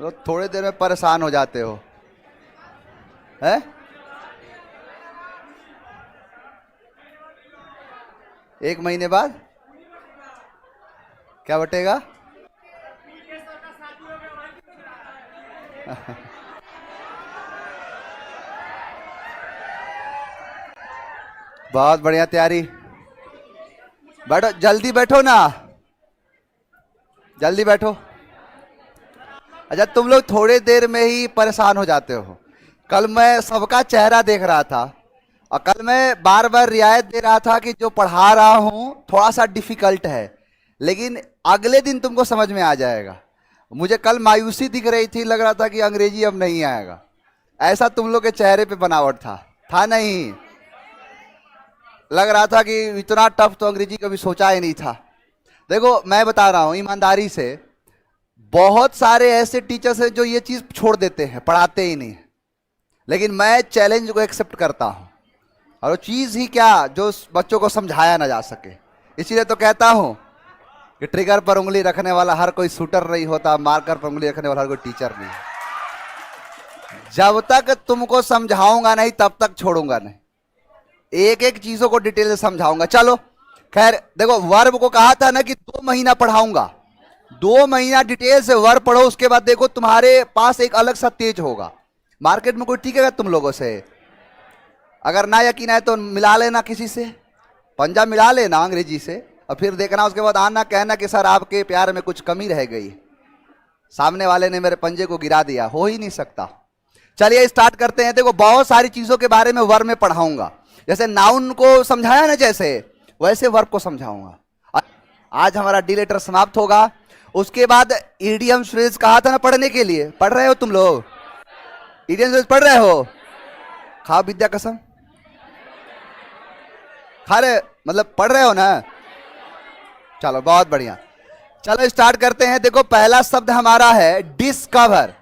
तो थोड़ी देर में परेशान हो जाते हो, हैं? एक महीने बाद क्या बटेगा? बहुत बढ़िया तैयारी। बैठो, जल्दी बैठो ना, जल्दी बैठो। अच्छा, तुम लोग थोड़ी देर में ही परेशान हो जाते हो। कल मैं सबका चेहरा देख रहा था और कल मैं बार बार रियायत दे रहा था कि जो पढ़ा रहा हूं थोड़ा सा डिफिकल्ट है, लेकिन अगले दिन तुमको समझ में आ जाएगा। मुझे कल मायूसी दिख रही थी, लग रहा था कि अंग्रेजी अब नहीं आएगा। ऐसा तुम लोग के चेहरे पे बनावट था नहीं? लग रहा था कि इतना टफ तो अंग्रेजी कभी सोचा ही नहीं था। देखो, मैं बता रहा हूं ईमानदारी से, बहुत सारे ऐसे टीचर्स हैं जो ये चीज छोड़ देते हैं, पढ़ाते ही नहीं, लेकिन मैं चैलेंज को एक्सेप्ट करता हूं। और वो चीज ही क्या जो बच्चों को समझाया ना जा सके। इसीलिए तो कहता हूं कि ट्रिगर पर उंगली रखने वाला हर कोई शूटर नहीं होता, मार्कर पर उंगली रखने वाला हर कोई टीचर नहीं। जब तक तुमको समझाऊंगा नहीं तब तक छोड़ूंगा नहीं, एक एक चीजों को डिटेल से समझाऊंगा। चलो खैर, देखो वर्ब को कहा था ना कि 2 महीना पढ़ाऊंगा, 2 महीना डिटेल से वर्ब पढ़ो, उसके बाद देखो तुम्हारे पास एक अलग सा तेज होगा। मार्केट में कोई टिकेगा तुम लोगों से? अगर ना यकीन है तो मिला लेना किसी से, पंजा मिला लेना अंग्रेजी से, और फिर देखना, उसके बाद आना कहना कि सर आपके प्यार में कुछ कमी रह गई, सामने वाले ने मेरे पंजे को गिरा दिया। हो ही नहीं सकता। चलिए स्टार्ट करते हैं। देखो, बहुत सारी चीजों के बारे में वर्ब में पढ़ाऊंगा। जैसे नाउन को समझाया ना, जैसे वैसे वर्ब को समझाऊंगा। आज हमारा डी लेटर समाप्त होगा। उसके बाद इडियम फ्रेज कहा था ना पढ़ने के लिए, पढ़ रहे हो तुम लोग? इडियम फ्रेज पढ़ रहे हो? खाओ विद्या कसम, खा रहे मतलब पढ़ रहे हो ना? चलो बहुत बढ़िया। चलो स्टार्ट करते हैं। देखो, पहला शब्द हमारा है डिस्कवर।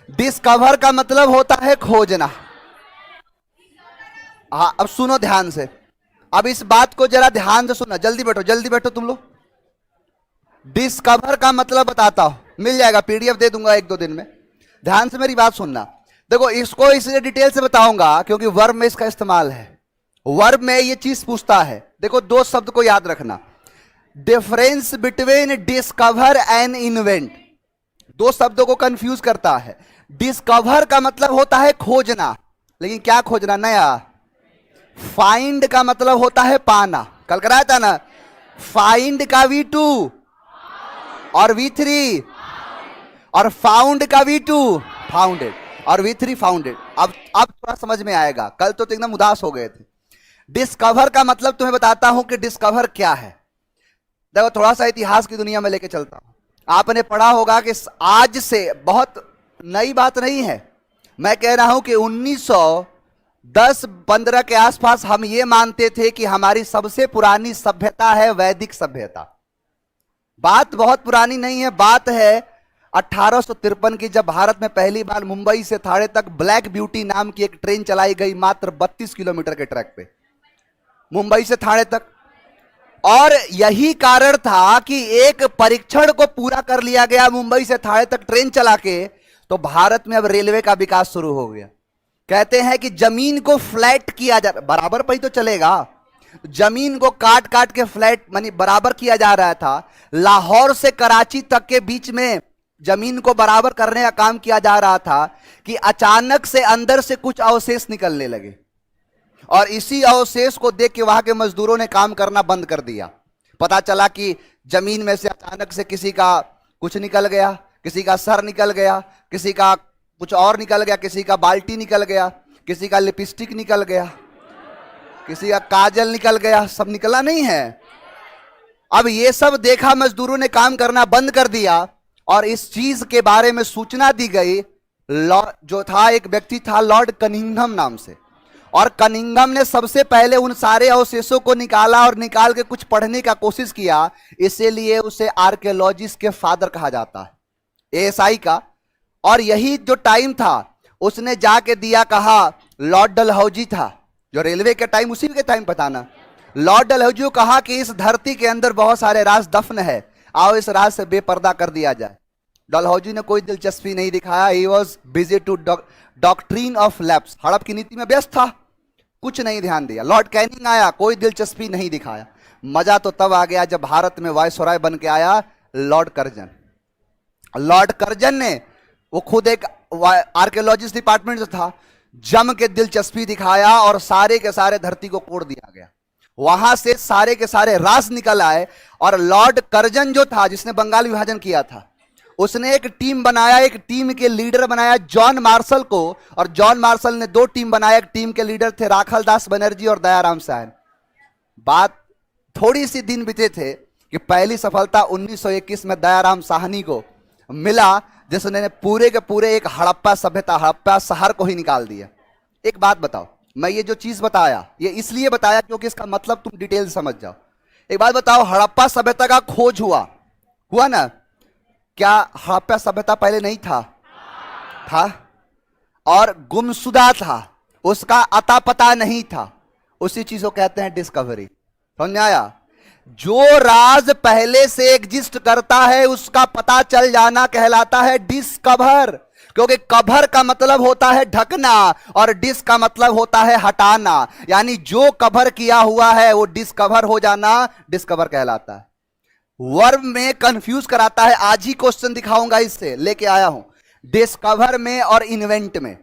डिस्कवर का मतलब होता है खोजना। हाँ, अब सुनो ध्यान से, अब इस बात को जरा ध्यान से सुनना। जल्दी बैठो, जल्दी बैठो तुम लोग। डिस्कवर का मतलब बताता हूं, मिल जाएगा, पीडीएफ दे दूंगा 1-2 दिन में। ध्यान से मेरी बात सुनना। देखो, इसको इसलिए डिटेल से बताऊंगा क्योंकि वर्ब में इसका इस्तेमाल है। वर्ब में ये चीज पूछता है। देखो, 2 शब्द को याद रखना, difference between discover and invent. 2 शब्दों को कंफ्यूज करता है। डिस्कवर का मतलब होता है खोजना, लेकिन क्या खोजना? नया। फाइंड का मतलब होता है पाना। कल कराया था ना, फाइंड का V2 और V3, और फाउंड का V2 फाउंडेड, और V3 फाउंडेड। अब थोड़ा समझ में आएगा, कल तो एकदम उदास हो गए थे। डिस्कवर का मतलब तुम्हें बताता हूं कि डिस्कवर क्या है। देखो, थोड़ा सा इतिहास की दुनिया में लेके चलता हूं। आपने पढ़ा होगा कि आज से बहुत नई बात नहीं है, मैं कह रहा हूं कि 1910-15 के आसपास हम ये मानते थे कि हमारी सबसे पुरानी सभ्यता है वैदिक सभ्यता। बात बहुत पुरानी नहीं है, बात है 1853 की, जब भारत में पहली बार मुंबई से थाने तक ब्लैक ब्यूटी नाम की एक ट्रेन चलाई गई, मात्र 32 किलोमीटर के ट्रैक पे, मुंबई से थाने तक। और यही कारण था कि एक परीक्षण को पूरा कर लिया गया मुंबई से थाने तक ट्रेन चला के, तो भारत में अब रेलवे का विकास शुरू हो गया। कहते हैं कि जमीन को फ्लैट किया जा, बराबर पर ही तो चलेगा। जमीन को काट काट के फ्लैट मानी बराबर किया जा रहा था। लाहौर से कराची तक के बीच में जमीन को बराबर करने का काम किया जा रहा था कि अचानक से अंदर से कुछ अवशेष निकलने लगे, और इसी अवशेष को देख के वहां के मजदूरों ने काम करना बंद कर दिया। पता चला कि जमीन में से अचानक से किसी का कुछ निकल गया, किसी का सर निकल गया, किसी का कुछ और निकल गया, किसी का बाल्टी निकल गया, किसी का लिपस्टिक निकल गया, किसी का काजल निकल गया। सब निकला नहीं है। अब ये सब देखा, मजदूरों ने काम करना बंद कर दिया, और इस चीज के बारे में सूचना दी गई। जो था, एक व्यक्ति था लॉर्ड कनिंघम नाम से, और कनिंघम ने सबसे पहले उन सारे अवशेषों को निकाला और निकाल के कुछ पढ़ने का कोशिश किया। इसीलिए उसे आर्कियोलॉजिस्ट के फादर कहा जाता है, एएसआई का। और यही जो टाइम था, उसने जाके दिया, कहा लॉर्ड डलहौजी था जो रेलवे के टाइम, उसी के टाइम बताना, लॉर्ड डलहौजी को कहा कि इस धरती के अंदर बहुत सारे राज दफन है, आओ इस राज से बेपर्दा कर दिया जाए। डलहौजी ने कोई दिलचस्पी नहीं दिखाया, he was busy to doctrine of lapse, हड़प की नीति में व्यस्त था, कुछ नहीं ध्यान दिया। लॉर्ड कैनिंग आया, कोई दिलचस्पी नहीं दिखाया। मजा तो तब आ गया जब भारत में वायसराय बन के आया लॉर्ड कर्जन। लॉर्ड कर्जन ने, वो खुद एक आर्कियोलॉजिस्ट डिपार्टमेंट से था, जम के दिलचस्पी दिखाया और सारे के सारे धरती को कोड़ दिया गया। वहां से सारे के सारे राज निकल आए और लॉर्ड कर्जन जो था, जिसने बंगाल विभाजन किया था, उसने एक टीम बनाया, एक टीम के लीडर बनाया जॉन मार्शल को, और जॉन मार्शल ने 2 टीम बनाया। एक टीम के लीडर थे राखल दास बनर्जी और दयाराम सायन। बात थोड़ी सी दिन बीते थे कि पहली सफलता 1921 में दयाराम साहनी को मिला, जिसने पूरे के पूरे एक हड़प्पा सभ्यता, हड़प्पा शहर को ही निकाल दिया। एक बात बताओ, मैं ये जो चीज बताया ये इसलिए बताया क्योंकि इसका मतलब तुम डिटेल समझ जाओ। एक बात बताओ, हड़प्पा सभ्यता का खोज हुआ ना? क्या हड़प्पा सभ्यता पहले नहीं था और गुमशुदा था, उसका अता पता नहीं था। उसी चीज को कहते हैं डिस्कवरी। समझ आया? जो राज पहले से एग्जिस्ट करता है उसका पता चल जाना कहलाता है डिस्कवर, क्योंकि कवर का मतलब होता है ढकना और डिस का मतलब होता है हटाना। यानी जो कवर किया हुआ है वो डिस्कवर हो जाना डिस्कवर कहलाता है। वर्ब में कंफ्यूज कराता है, आज ही क्वेश्चन दिखाऊंगा, इससे लेके आया हूं। डिस्कवर में और इन्वेंट में,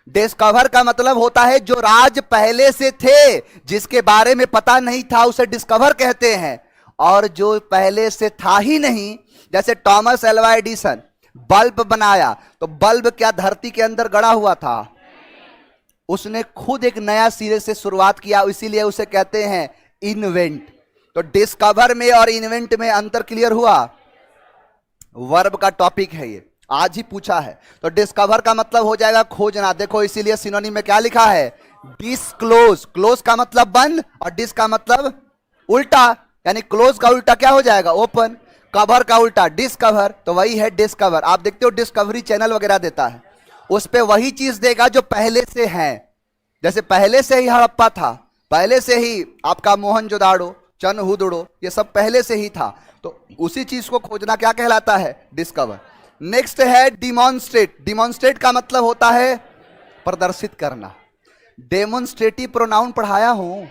डिस्कवर का मतलब होता है जो राज पहले से थे, जिसके बारे में पता नहीं था, उसे डिस्कवर कहते हैं। और जो पहले से था ही नहीं, जैसे टॉमस एल्वा एडिसन बल्ब बनाया, तो बल्ब क्या धरती के अंदर गड़ा हुआ था? उसने खुद एक नया सिरे से शुरुआत किया, इसीलिए उसे कहते हैं इन्वेंट। तो डिस्कवर में और इन्वेंट में अंतर क्लियर हुआ? वर्ब का टॉपिक है ये, आज ही पूछा है। तो डिस्कवर का मतलब हो जाएगा खोजना। देखो इसीलिए सिनोनिम में क्या लिखा है? डिस्क्लोज। क्लोज का मतलब बंद और डिस का मतलब उल्टा, यानी क्लोज का उल्टा क्या हो जाएगा? ओपन। कवर का उल्टा डिस्कवर, तो वही है डिस्कवर। आप देखते हो डिस्कवरी चैनल वगैरह देता है, उस पे वही चीज देगा जो पहले से है। जैसे पहले से ही हड़प्पा था, पहले से ही आपका मोहनजोदाड़ो, चनहुदड़ो, ये सब पहले से ही था, तो उसी चीज को खोजना क्या कहलाता है? डिस्कवर। नेक्स्ट है डिमॉन्स्ट्रेट। डिमॉन्स्ट्रेट का मतलब होता है प्रदर्शित करना। डेमोन्स्ट्रेटिव प्रोनाउन पढ़ाया हूं,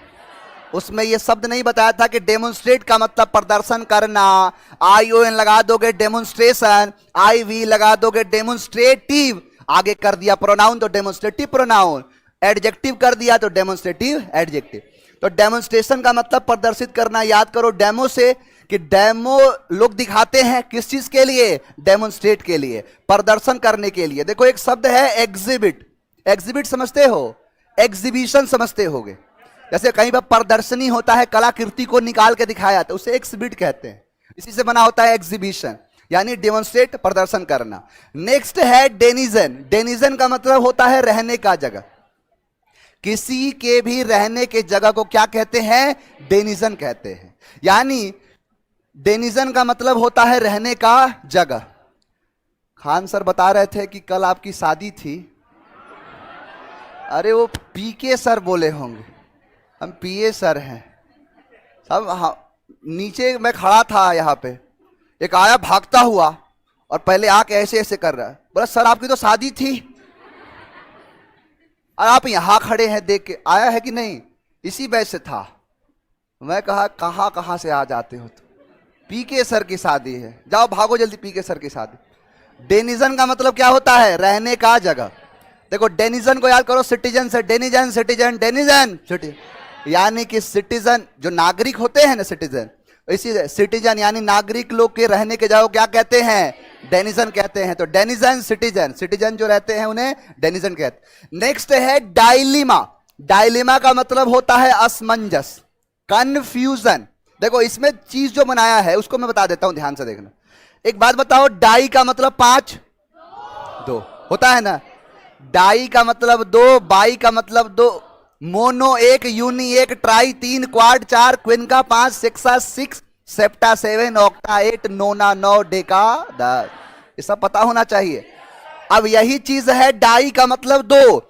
उसमें यह शब्द नहीं बताया था कि डेमोन्स्ट्रेट का मतलब प्रदर्शन करना। ION लगा दोगे डेमोन्स्ट्रेशन, IV लगा दोगे डेमोन्स्ट्रेटिव, आगे कर दिया प्रोनाउन तो डेमोन्स्ट्रेटिव प्रोनाउन, एडजेक्टिव कर दिया तो डेमोन्स्ट्रेटिव एडजेक्टिव। तो डेमोन्स्ट्रेशन का मतलब प्रदर्शित करना। याद करो डेमो से, कि डेमो लोग दिखाते हैं किस चीज के लिए? डेमोन्स्ट्रेट के लिए, प्रदर्शन करने के लिए। देखो एक शब्द है एग्जिबिट। एग्जिबिट समझते हो? एग्जीबिशन समझते होगे। जैसे कहीं पर प्रदर्शनी होता है, कलाकृति को निकाल के दिखाया जाता है, उसे एग्जिबिट कहते हैं। इसी से बना होता है एग्जीबिशन, यानी डेमोन्स्ट्रेट, प्रदर्शन करना। नेक्स्ट है डेनिजन। डेनिजन का मतलब होता है रहने का जगह। किसी के भी रहने के जगह को क्या कहते हैं? डेनिजन कहते हैं। यानी डेनिजन का मतलब होता है रहने का जगह। खान सर बता रहे थे कि कल आपकी शादी थी। अरे वो PK सर बोले होंगे, हम PA सर हैं सब। हाँ, नीचे मैं खड़ा था यहाँ पे, एक आया भागता हुआ और पहले आके ऐसे ऐसे कर रहा है, बोला सर आपकी तो शादी थी और आप यहाँ खड़े हैं, देख के आया है कि नहीं? इसी बैच से था। मैं कहा कहाँ से आ जाते हो? तो PK सर की शादी है, जाओ भागो जल्दी, PK सर की शादी। डेनिजन का मतलब क्या होता है? रहने का जगह। देखो डेनिजन को याद करो, सिटीजन से, डेनिजन सिटीजन, डेनिजन सिटीजन, यानी कि सिटीजन जो नागरिक होते हैं ना, सिटीजन, इसी सिटीजन यानी नागरिक लोग के रहने के जगह क्या कहते हैं? डेनिजन कहते हैं। तो डेनिजन सिटीजन, सिटीजन जो रहते हैं उन्हें डेनिजन कहते हैं। नेक्स्ट है डायलिमा। डायलिमा का मतलब होता है असमंजस, कंफ्यूजन। देखो इसमें चीज जो बनाया है उसको मैं बता देता हूं, ध्यान से देखना। एक बात बताओ, डाई का मतलब 5, 2 होता है ना? डाई का मतलब 2, बाई का मतलब 2, mono 1, uni 1, tri 3, quad 4, quinqua 5, sexa 6, septa 7, octa 8, nona 9, deca 10। ये सब पता होना चाहिए। अब यही चीज है डाई का मतलब 2।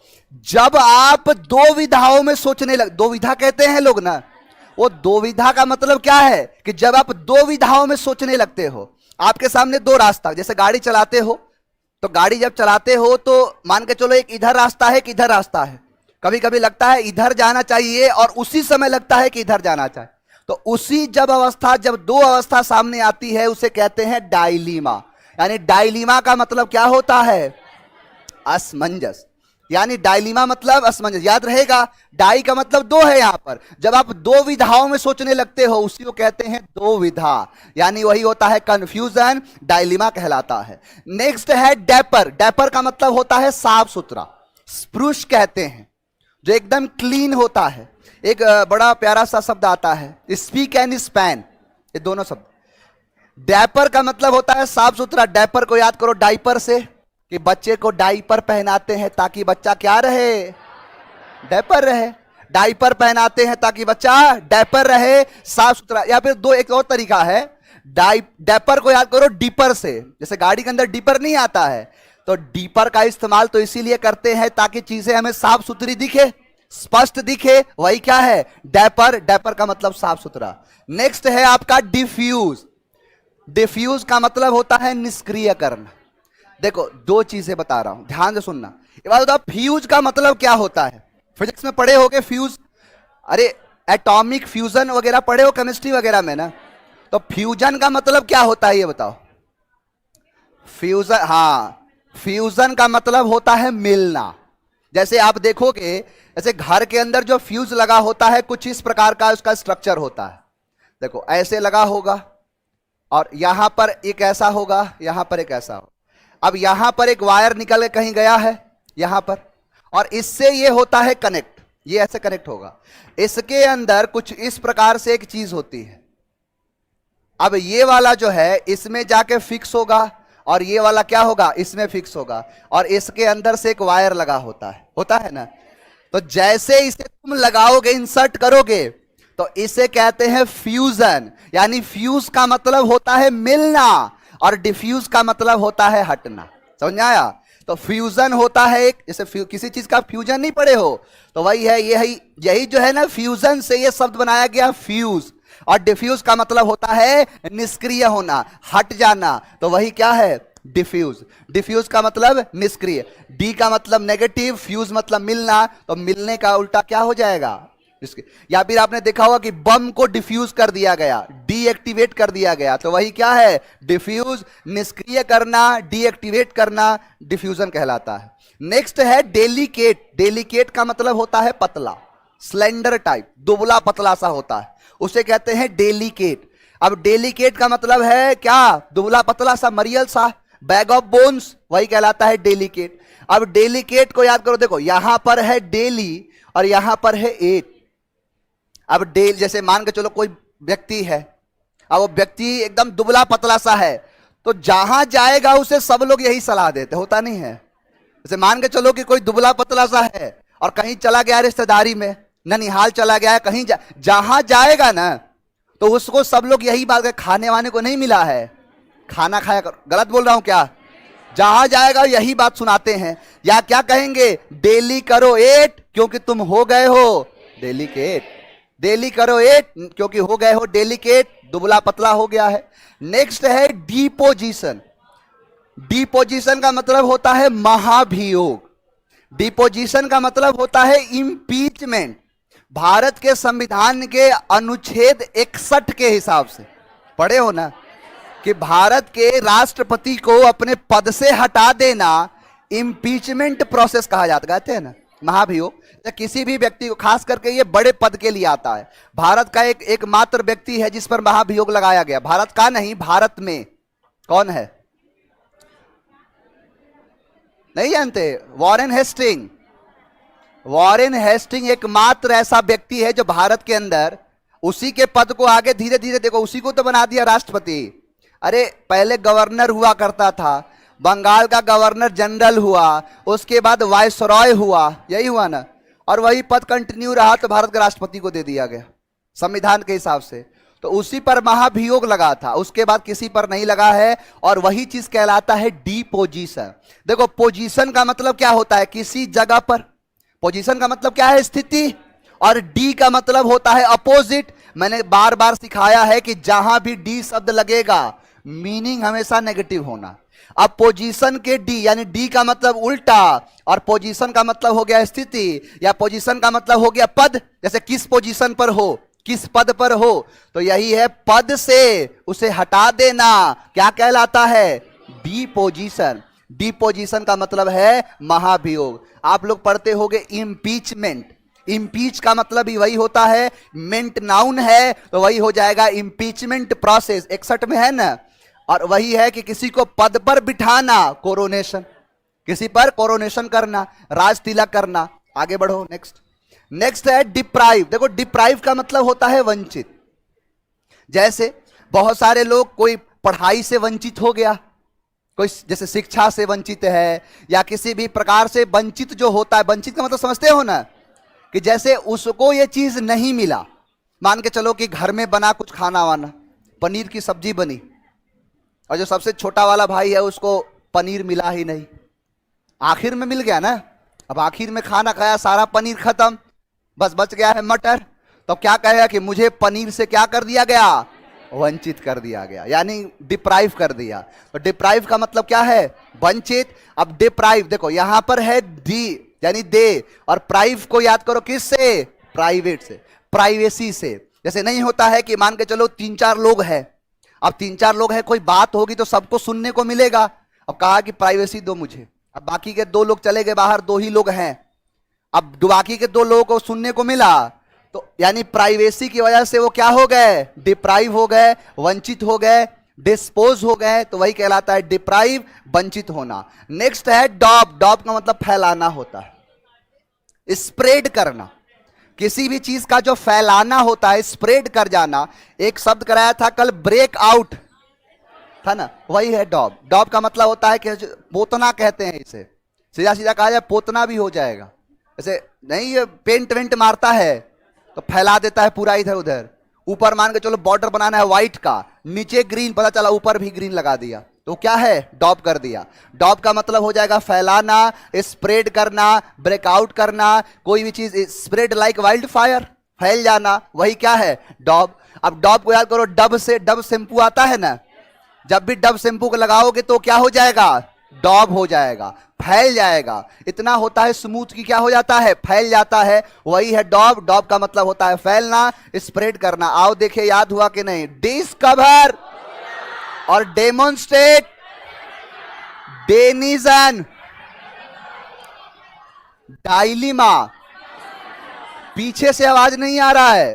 जब आप दो विधाओं में सोचने लग, दो विधा कहते हैं लोग ना, वो दो विधा का मतलब क्या है? कि जब आप दो विधाओं में सोचने लगते हो, आपके सामने दो रास्ता, जैसे गाड़ी चलाते हो तो गाड़ी जब चलाते हो तो मान के चलो एक इधर रास्ता है, एक इधर रास्ता है। कभी कभी लगता है इधर जाना चाहिए और उसी समय लगता है कि इधर जाना चाहिए। तो उसी जब दो अवस्था सामने आती है उसे कहते हैं डायलीमा। यानी डायलीमा का मतलब क्या होता है? असमंजस। यानी डायलीमा मतलब असमंजस। याद रहेगा, डाई का मतलब दो है। यहां पर जब आप दो विधाओं में सोचने लगते हो उसी को कहते हैं दो विधा, यानी वही होता है कंफ्यूजन, डायलीमा कहलाता है। नेक्स्ट है डैपर। डैपर का मतलब होता है साफ सुथरा। स्प्रूश कहते हैं जो एकदम क्लीन होता है। एक बड़ा प्यारा सा शब्द आता है स्पीक एंड स्पैन, ये दोनों शब्द। डैपर का मतलब होता है साफ सुथरा। डैपर को याद करो डाइपर से, कि बच्चे को डाइपर पहनाते हैं ताकि बच्चा क्या रहे? डाइपर रहे। डाइपर पहनाते हैं ताकि बच्चा डाइपर रहे, साफ सुथरा। या फिर एक और तरीका है, डाइपर को याद करो डीपर से। जैसे गाड़ी के अंदर डीपर नहीं आता है, तो डीपर का इस्तेमाल तो इसीलिए करते हैं ताकि चीजें हमें साफ सुथरी दिखे, स्पष्ट दिखे। वही क्या है? डाइपर। डाइपर का मतलब साफ सुथरा। नेक्स्ट है आपका डिफ्यूज। डिफ्यूज का मतलब होता है निष्क्रिय करना। देखो दो चीजें बता रहा हूं, ध्यान से सुनना। ये बात बताओ, फ्यूज का मतलब क्या होता है? फिजिक्स में पढ़े होगे फ्यूज, अरे एटॉमिक फ्यूजन वगैरह पढ़े हो केमिस्ट्री वगैरह में ना। तो फ्यूजन का मतलब क्या होता है ये बताओ? फ्यूजन, हाँ, फ्यूजन का मतलब होता है मिलना। जैसे आप देखोगे, जैसे घर के अंदर जो फ्यूज लगा होता है कुछ इस प्रकार का उसका स्ट्रक्चर होता है। देखो ऐसे लगा होगा और यहां पर एक ऐसा होगा, यहां पर एक ऐसा होगा। अब यहां पर एक वायर निकल के कहीं गया है यहां पर, और इससे ये होता है कनेक्ट, ये ऐसे कनेक्ट होगा। इसके अंदर कुछ इस प्रकार से एक चीज होती है। अब ये वाला जो है इसमें जाके फिक्स होगा और ये वाला क्या होगा? इसमें फिक्स होगा, और इसके अंदर से एक वायर लगा होता है ना। तो जैसे इसे तुम लगाओगे, इंसर्ट करोगे, तो इसे कहते हैं फ्यूजन। यानी फ्यूज का मतलब होता है मिलना और डिफ्यूज का मतलब होता है हटना। समझ में आया? तो फ्यूजन होता है एक, जैसे किसी चीज का फ्यूजन नहीं पढ़े हो तो वही है, यही जो है ना, फ्यूजन से ये शब्द बनाया गया फ्यूज। और डिफ्यूज का मतलब होता है निष्क्रिय होना, हट जाना। तो वही क्या है? डिफ्यूज। डिफ्यूज का मतलब निष्क्रिय। डी का मतलब नेगेटिव, फ्यूज मतलब मिलना, तो मिलने का उल्टा क्या हो जाएगा? या फिर आपने देखा होगा कि बम को डिफ्यूज कर दिया गया, डीएक्टिवेट कर दिया गया, तो वही क्या है? डिफ्यूज। निष्क्रिय करना, डीएक्टिवेट करना, डिफ्यूजन कहलाता है। नेक्स्ट है डेलिकेट। डेलिकेट का मतलब होता है पतला, स्लेंडर टाइप, दुबला पतला सा होता है, उसे कहते हैं डेलिकेट। अब डेलिकेट का मतलब है क्या? दुबला पतला सा, मरियल सा, बैग ऑफ बोन्स, वही कहलाता है डेलिकेट। अब डेलिकेट को याद करो, देखो यहां पर है डेली और यहां पर है एट। अब डेल, जैसे मान के चलो कोई व्यक्ति है, अब वो व्यक्ति एकदम दुबला पतला सा है, तो जहां जाएगा उसे सब लोग यही सलाह देते, होता नहीं है? जैसे मान के चलो कि कोई दुबला पतला सा है और कहीं चला गया रिश्तेदारी में, ननिहाल चला गया है, कहीं जहां जाएगा ना तो उसको सब लोग यही बात है, खाने वाने को नहीं मिला है, खाना खाया कर। गलत बोल रहा हूं क्या? जहां जाएगा यही बात सुनाते हैं। या क्या कहेंगे? डेली करो एट क्योंकि तुम हो गए हो डेलिकेट। डेली करो एट क्योंकि हो गए हो डेलिकेट, दुबला पतला हो गया है। नेक्स्ट है डिपोजिशन। डिपोजिशन का मतलब होता है महाभियोग। डिपोजिशन का मतलब होता है इंपीचमेंट। भारत के संविधान के अनुच्छेद 61 के हिसाब से पढ़े हो ना, कि भारत के राष्ट्रपति को अपने पद से हटा देना इंपीचमेंट प्रोसेस कहा जाता, कहते हैं ना महाभियोग। किसी भी व्यक्ति को, खास करके ये बड़े पद के लिए आता है। भारत का एकमात्र व्यक्ति है जिस पर महाभियोग लगाया गया, भारत का नहीं, भारत में। कौन है? नहीं जानते? Warren Hasting. वॉरेन हेस्टिंग एकमात्र ऐसा व्यक्ति है जो भारत के अंदर, उसी के पद को आगे धीरे धीरे, देखो उसी को तो बना दिया राष्ट्रपति। अरे पहले गवर्नर हुआ करता था, बंगाल का गवर्नर जनरल हुआ, उसके बाद वायसरॉय हुआ, यही हुआ ना, और वही पद कंटिन्यू रहा तो भारत के राष्ट्रपति को दे दिया गया संविधान के हिसाब से। तो उसी पर महाभियोग लगा था, उसके बाद किसी पर नहीं लगा है, और वही चीज कहलाता है डिपोजिशन। देखो पोजीशन का मतलब क्या होता है? किसी जगह पर। पोजीशन का मतलब क्या है? स्थिति। और डी का मतलब होता है अपोजिट। मैंने बार बार सिखाया है कि जहां भी डी शब्द लगेगा, मीनिंग हमेशा नेगेटिव होना। अब पोजीशन के डी, यानी डी का मतलब उल्टा, और पोजीशन का मतलब हो गया स्थिति, या पोजीशन का मतलब हो गया पद। जैसे किस पोजीशन पर हो, किस पद पर हो, तो यही है पद से उसे हटा देना क्या कहलाता है? डिपोजिशन। डिपोजिशन का मतलब है महाभियोग। आप लोग पढ़ते होंगे इम्पीचमेंट। इम्पीच का मतलब ही वही होता है, मेंट नाउन है तो वही हो जाएगा इम्पीचमेंट प्रोसेस, 61 में है ना। और वही है कि किसी को पद पर बिठाना, कोरोनेशन, किसी पर कोरोनेशन करना, राज तिलक करना। आगे बढ़ो, नेक्स्ट। नेक्स्ट है डिप्राइव। देखो डिप्राइव का मतलब होता है वंचित। जैसे बहुत सारे लोग, कोई पढ़ाई से वंचित हो गया, कोई जैसे शिक्षा से वंचित है, या किसी भी प्रकार से वंचित जो होता है, वंचित का मतलब समझते हो ना, कि जैसे उसको ये चीज नहीं मिला। मान के चलो कि घर में बना कुछ खाना वाना, पनीर की सब्जी बनी, और जो सबसे छोटा वाला भाई है उसको पनीर मिला ही नहीं, आखिर में मिल गया ना। अब आखिर में खाना खाया, सारा पनीर खत्म, बस बच गया है मटर। तो क्या कहेगा कि मुझे पनीर से क्या कर दिया गया? वंचित कर दिया गया, यानी डिप्राइव कर दिया। तो डिप्राइव का मतलब क्या है? वंचित। अब डिप्राइव देखो यहां पर है डी, यानी दे, और प्राइव को याद करो किससे? प्राइवेट से, प्राइवेसी से। जैसे नहीं होता है कि मान के चलो 3-4 लोग हैं, अब 3-4 लोग हैं, कोई बात होगी तो सबको सुनने को मिलेगा। अब कहा कि प्राइवेसी दो मुझे, अब बाकी के 2 लोग चले गए बाहर, 2 ही लोग हैं, अब बाकी के 2 लोगों को सुनने को मिला, तो यानी प्राइवेसी की वजह से वो क्या हो गए? डिप्राइव हो गए, वंचित हो गए, डिस्पोज हो गए। तो वही कहलाता है डिप्राइव, वंचित होना। नेक्स्ट है डॉब। डॉब का मतलब फैलाना होता है, स्प्रेड करना। किसी भी चीज का जो फैलाना होता है, स्प्रेड कर जाना। एक शब्द कराया था कल, ब्रेक आउट था ना, वही है डॉब। डॉब का मतलब होता है कि पोतना कहते हैं इसे, सीधा सीधा कहा जाए पोतना भी हो जाएगा। ऐसे नहीं, ये पेंट वेंट मारता है तो फैला देता है पूरा इधर उधर। ऊपर मान के चलो बॉर्डर बनाना है व्हाइट का, नीचे ग्रीन, पता चला ऊपर भी ग्रीन लगा दिया, तो क्या है? डॉब कर दिया। डॉब का मतलब हो जाएगा फैलाना, स्प्रेड करना, ब्रेकआउट करना। कोई भी चीज स्प्रेड लाइक वाइल्ड फायर, फैल जाना, वही क्या है? डॉब। अब डॉब को याद करो, डब से, डब शैंपू आता है ना, जब भी डब शैंपू को लगाओगे तो क्या हो जाएगा? डॉब हो जाएगा, फैल जाएगा। इतना होता है स्मूथ की क्या हो जाता है? फैल जाता है, वही है डॉब। डॉब का मतलब होता है फैलना, स्प्रेड करना। आओ देखे, याद हुआ कि नहीं? डिस्कवर और डेमोन्स्ट्रेट, डेनिजन, डायलिमा। पीछे से आवाज नहीं आ रहा है।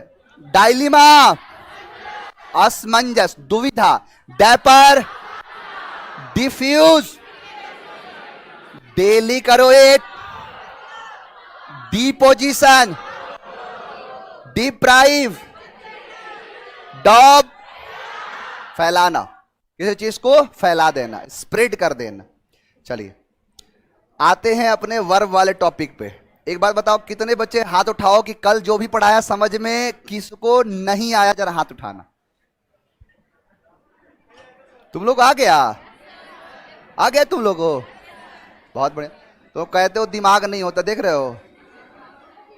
डायलिमा, असमंजस, दुविधा। डैपर, डिफ्यूज, डेलिकरोएट, डिपोजिशन, डिप्राइव, डॉब, फैलाना, किसी चीज को फैला देना, स्प्रेड कर देना। चलिए आते हैं अपने वर्ब वाले टॉपिक पे। एक बात बताओ, कितने बच्चे हाथ उठाओ कि कल जो भी पढ़ाया समझ में किसको नहीं आया? जरा हाथ उठाना। तुम लोग आ गया? आ गया तुम लोगों? बहुत बढ़िया। तो कहते हो दिमाग नहीं होता, देख रहे हो?